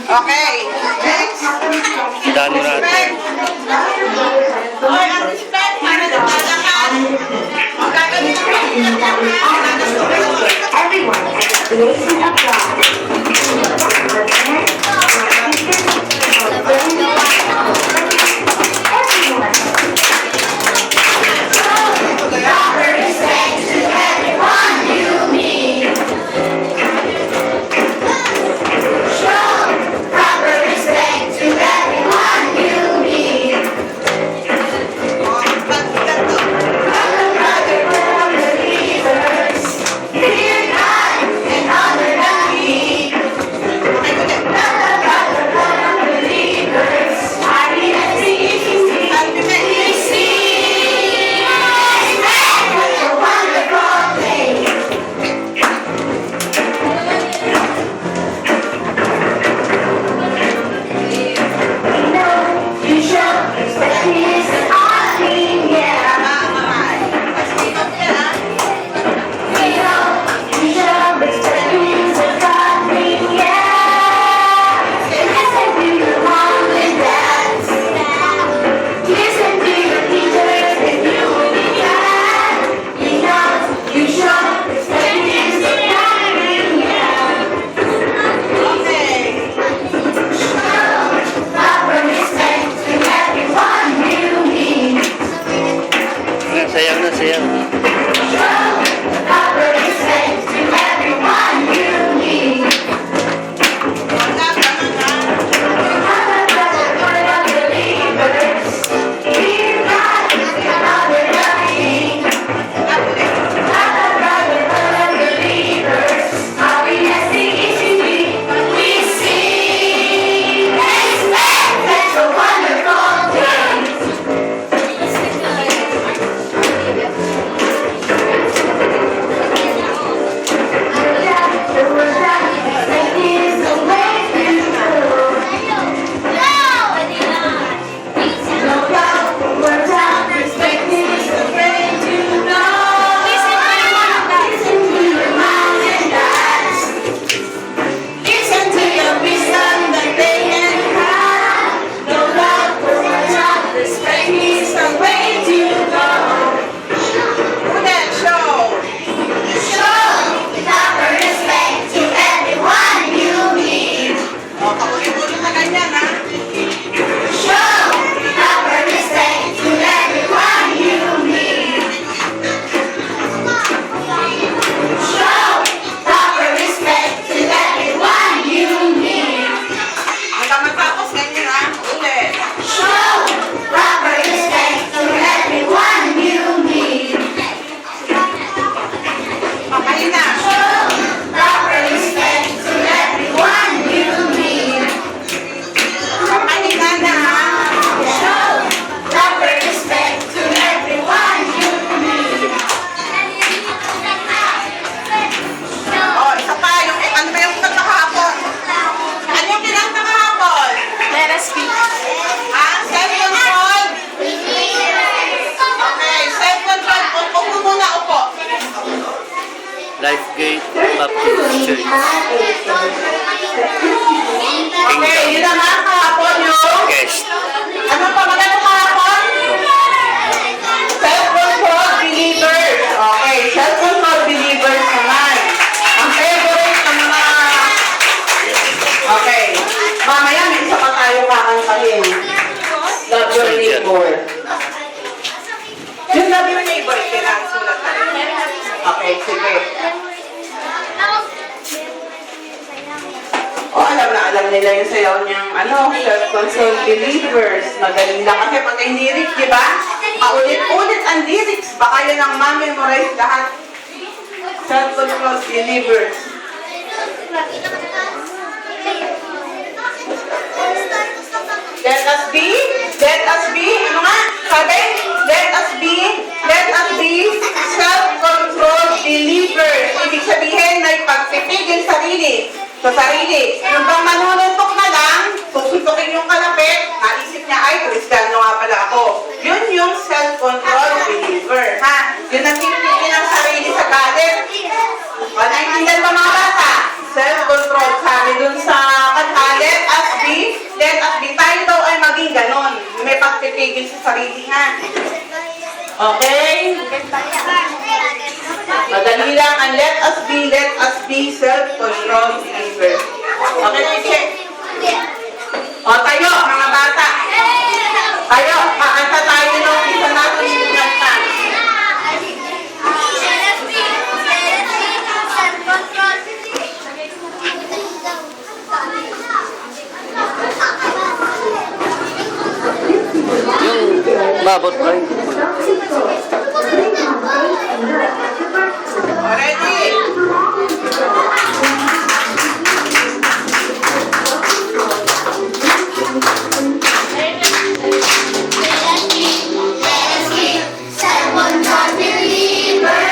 Okay, next. Dano natin. Okay, ang respect para sa talakan. Ang gagawin Everyone, raise an applause. Sayang na, sayang. Lifegate Baptist Church. Okay, yun na nga kahapon yung... Guest. Ano pa maganda kahapon? Self-control believers. Okay, self-control believers naman. Ang favorite ng mga... Okay, mamaya may isa pa tayo kakantahin. Love your neighbor. Yung love your neighbor, kailangan sulat tayo. Okay, sige. Alam nila yung sayaw niyang self-control believers. Magaling lang kasi pag ay lyrics, di ba? Paulit-ulit ang lyrics. Baka yan ang ma-memorize lahat. Self-control believers. Let us be, ano nga? Sabi? Let us be self-control believers. Ibig sabihin, may pagpipigil sarili. Sa sarili. Yung bang manununtok na lang, susuntokin yung kalapit, naisip niya, ay, Kristiyano nga pala ako. Yun yung self-control believer. Ha? Yun ang pinipigil ng sarili sa galit. sarili, ha? Okay? Madali lang ang let us be self-controlled believers. Okay, check. O, tayo, mga bata. Tayo, kaanta tayo nung isa natin yung kanta. Yung mabot ay. Ready? Self-control believers.